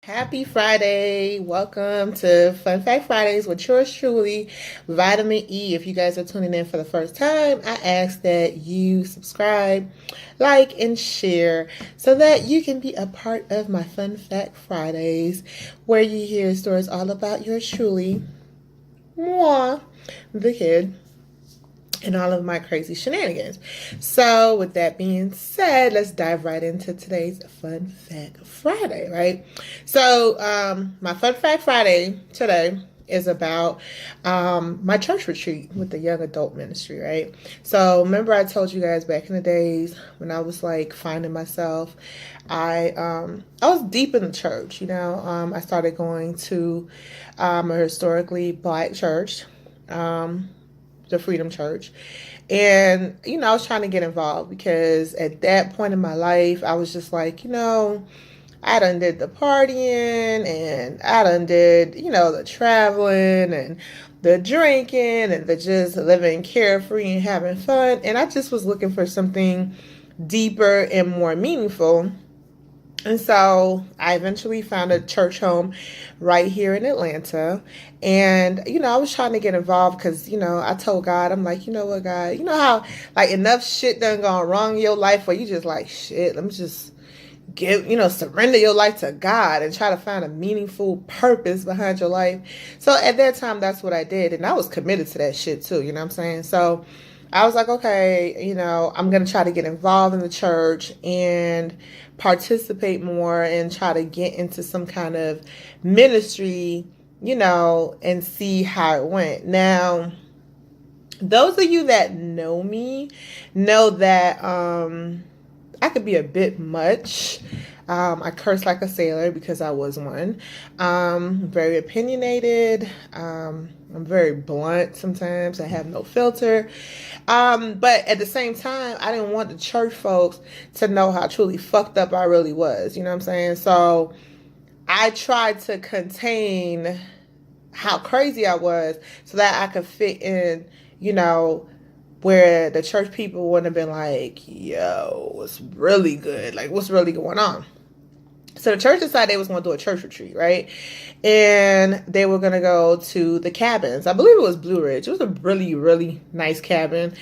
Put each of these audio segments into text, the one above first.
Happy Friday. Welcome to Fun Fact Fridays with yours truly, Vitamin E. If you guys are tuning in for the first time, I ask that you subscribe, like, and share so that you can be a part of my Fun Fact Fridays where you hear stories all about yours truly, moi, the kid, and all of my crazy shenanigans. So, with that being said, let's dive right into today's Fun Fact Friday, right? So, my Fun Fact Friday today is about my church retreat with the young adult ministry, right? So, remember I told you guys back in the days when I was like finding myself, I was deep in the church, I started going to a historically black church. The Freedom Church. And, I was trying to get involved because at that point in my life, I was just like, I done did the partying and I done did, the traveling and the drinking and the just living carefree and having fun. And I just was looking for something deeper and more meaningful. And so I eventually found a church home right here in Atlanta. And, I was trying to get involved because, I told God, I'm like, you know what, God, you know how like enough shit done gone wrong in your life where you just like, shit, let me just surrender your life to God and try to find a meaningful purpose behind your life. So at that time, that's what I did. And I was committed to that shit too. You know what I'm saying? So I was like, okay, I'm going to try to get involved in the church and participate more and try to get into some kind of ministry, and see how it went. Now, those of you that know me know that I could be a bit much. I curse like a sailor because I was one. Very opinionated. I'm very blunt sometimes. I have no filter. But at the same time, I didn't want the church folks to know how truly fucked up I really was. You know what I'm saying? So I tried to contain how crazy I was so that I could fit in, where the church people wouldn't have been like, yo, what's really good? Like, what's really going on? So the church decided they was going to do a church retreat, right? And they were going to go to the cabins. I believe it was Blue Ridge. It was a really, really nice cabin.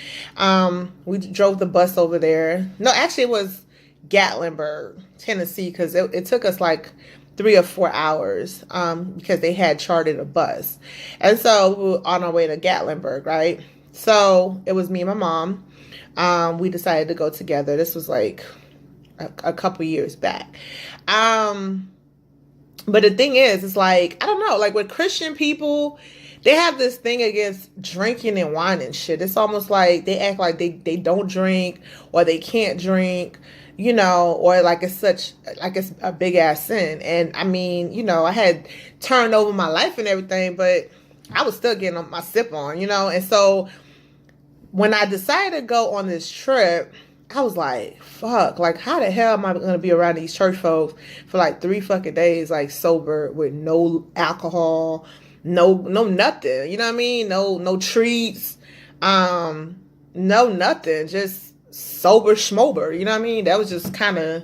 We drove the bus over there. No, actually it was Gatlinburg, Tennessee, because it took us like 3 or 4 hours because they had chartered a bus. And so we were on our way to Gatlinburg, right? So it was me and my mom. We decided to go together. This was like a couple years back. But the thing is, it's like, I don't know, like with Christian people, they have this thing against drinking and wine and shit. It's almost like they act like they don't drink or they can't drink, or like it's a big ass sin. And I mean, I had turned over my life and everything, but I was still getting my sip on, and so when I decided to go on this trip, I was like, fuck, like how the hell am I going to be around these church folks for like 3 fucking days, like sober with no alcohol, no nothing, you know what I mean? No treats, no nothing, just sober schmober, you know what I mean? That was just kind of,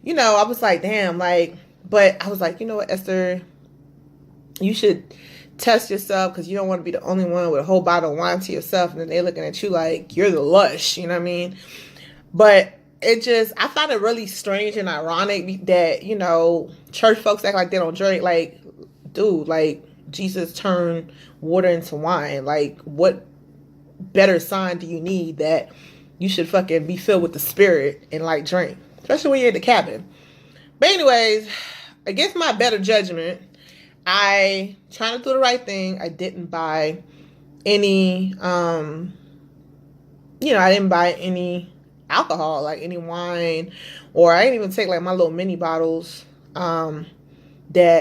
I was like, damn, like, but I was like, you know what, Esther, you should test yourself because you don't want to be the only one with a whole bottle of wine to yourself and then they're looking at you like you're the lush, you know what I mean? But I found it really strange and ironic that, church folks act like they don't drink. Like, dude, like, Jesus turned water into wine. Like, what better sign do you need that you should fucking be filled with the Spirit and, like, drink? Especially when you're in the cabin. But anyways, against my better judgment, I trying to do the right thing. I didn't buy any, I didn't buy any alcohol, like any wine, or I didn't even take like my little mini bottles that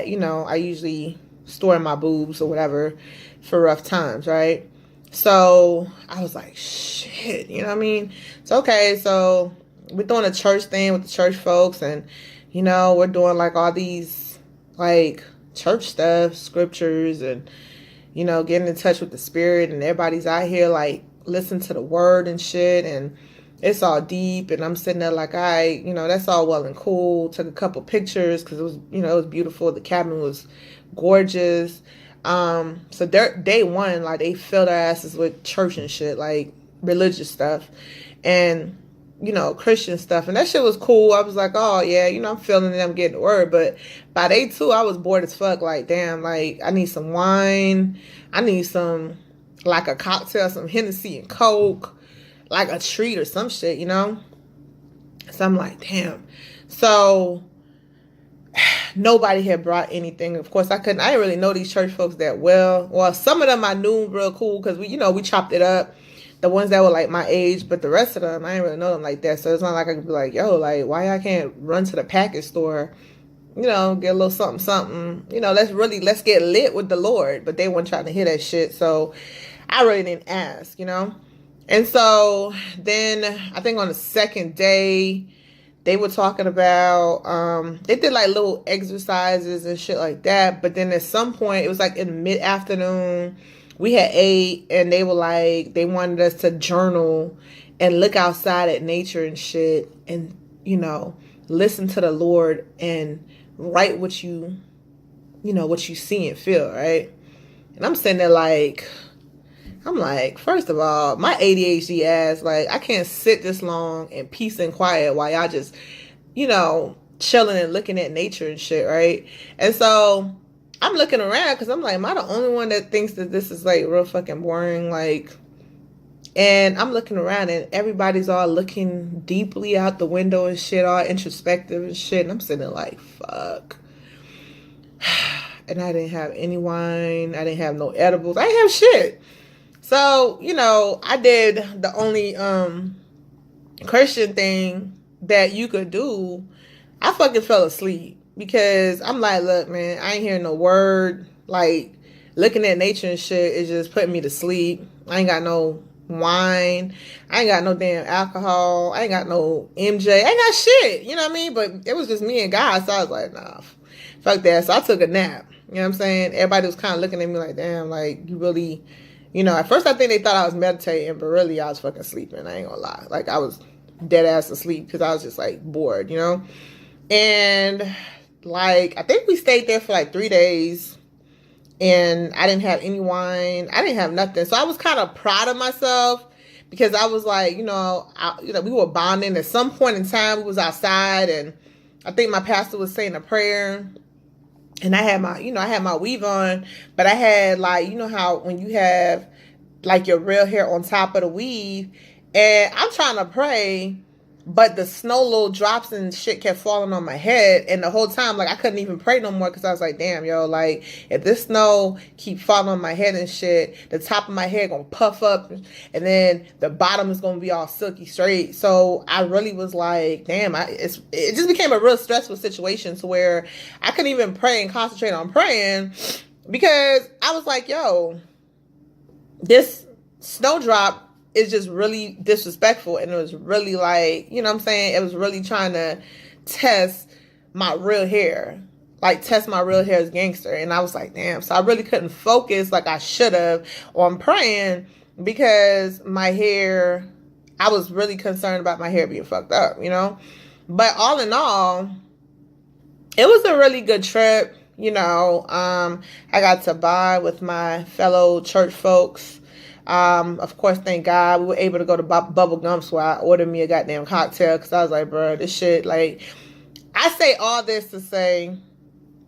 I usually store in my boobs or whatever for rough times, right? So I was like, shit, you know what I mean? So okay, so we're doing a church thing with the church folks, and we're doing like all these like church stuff, scriptures, and getting in touch with the Spirit, and everybody's out here like listen to the word and shit. And it's all deep, and I'm sitting there like, that's all well and cool. Took a couple pictures because it was, it was beautiful. The cabin was gorgeous. So day one, like they filled our asses with church and shit, like religious stuff, and Christian stuff, and that shit was cool. I was like, oh yeah, I'm feeling it. I'm getting the word, but by day two, I was bored as fuck. Like, damn, like I need some wine. I need some like a cocktail, some Hennessy and Coke, like a treat or some shit, So I'm like, damn. So nobody had brought anything. Of course, I didn't really know these church folks that well. Well, some of them I knew real cool because we chopped it up. The ones that were like my age, but the rest of them, I didn't really know them like that. So it's not like I could be like, yo, like, why I can't run to the package store, get a little something, something, let's get lit with the Lord. But they weren't trying to hear that shit. So I really didn't ask, And so then I think on the second day, they were talking about, they did like little exercises and shit like that. But then at some point, it was like in mid-afternoon, we had ate, and they were like, they wanted us to journal and look outside at nature and shit and, listen to the Lord and write what you see and feel, right? And I'm sitting there like, first of all, my ADHD ass, like, I can't sit this long in peace and quiet while y'all just, chilling and looking at nature and shit, right? And so I'm looking around because I'm like, am I the only one that thinks that this is like real fucking boring? Like, and I'm looking around and everybody's all looking deeply out the window and shit, all introspective and shit. And I'm sitting there like, fuck. And I didn't have any wine. I didn't have no edibles. I didn't have shit. So, I did the only Christian thing that you could do. I fucking fell asleep. Because I'm like, look, man, I ain't hearing no word. Like, looking at nature and shit is just putting me to sleep. I ain't got no wine. I ain't got no damn alcohol. I ain't got no MJ. I ain't got shit. You know what I mean? But it was just me and God. So I was like, nah, fuck that. So I took a nap. You know what I'm saying? Everybody was kind of looking at me like, damn, like, you really, at first I think they thought I was meditating, but really I was fucking sleeping. I ain't gonna lie. Like, I was dead ass asleep because I was just like bored, And like, I think we stayed there for like 3 days, and I didn't have any wine. I didn't have nothing. So I was kind of proud of myself because I was like, we were bonding. At some point in time, we was outside, and I think my pastor was saying a prayer, and I had my weave on, but I had like, how when you have like your real hair on top of the weave, and I'm trying to pray, but the snow little drops and shit kept falling on my head. And the whole time, like, I couldn't even pray no more because I was like, damn, yo, like, if this snow keep falling on my head and shit, the top of my head gonna puff up, and then the bottom is gonna be all silky straight. So I really was like, damn, it just became a real stressful situation to where I couldn't even pray and concentrate on praying because I was like, yo, this snowdrop is just really disrespectful, and it was really like, what I'm saying? It was really trying to test my real hair, like test my real hair as gangster. And I was like, damn. So I really couldn't focus like I should have on praying because my hair, I was really concerned about my hair being fucked up, But all in all, it was a really good trip. I got to bond with my fellow church folks. Of course, thank God we were able to go to Bubble Gum, so I ordered me a goddamn cocktail because I was like, bro, this shit, like, I say all this to say,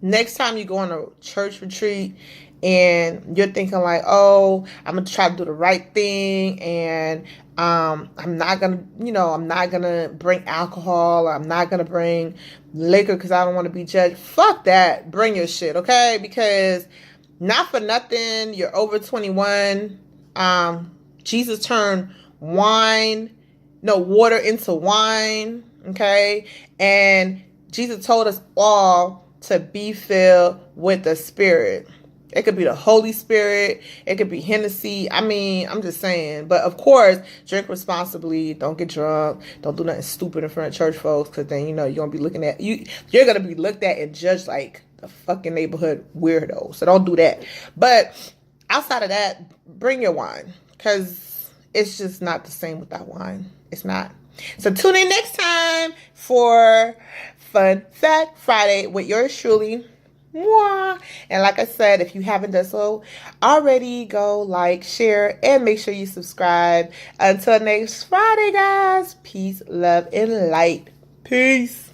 next time you go on a church retreat and you're thinking like, oh, I'm going to try to do the right thing, and I'm not going to bring alcohol, or I'm not going to bring liquor because I don't want to be judged. Fuck that. Bring your shit, okay? Because not for nothing, you're over 21. Jesus turned water into wine, okay? And Jesus told us all to be filled with the Spirit. It could be the Holy Spirit. It could be Hennessy. I mean, I'm just saying. But of course, drink responsibly. Don't get drunk. Don't do nothing stupid in front of church folks, because then, you're going to be looking at you. You're going to be looked at and judged like the fucking neighborhood weirdo. So don't do that. But outside of that, bring your wine, because it's just not the same without wine. It's not. So tune in next time for Fun Fact Friday with yours truly. Mwah. And like I said, if you haven't done so already, go like, share, and make sure you subscribe. Until next Friday, guys. Peace, love, and light. Peace.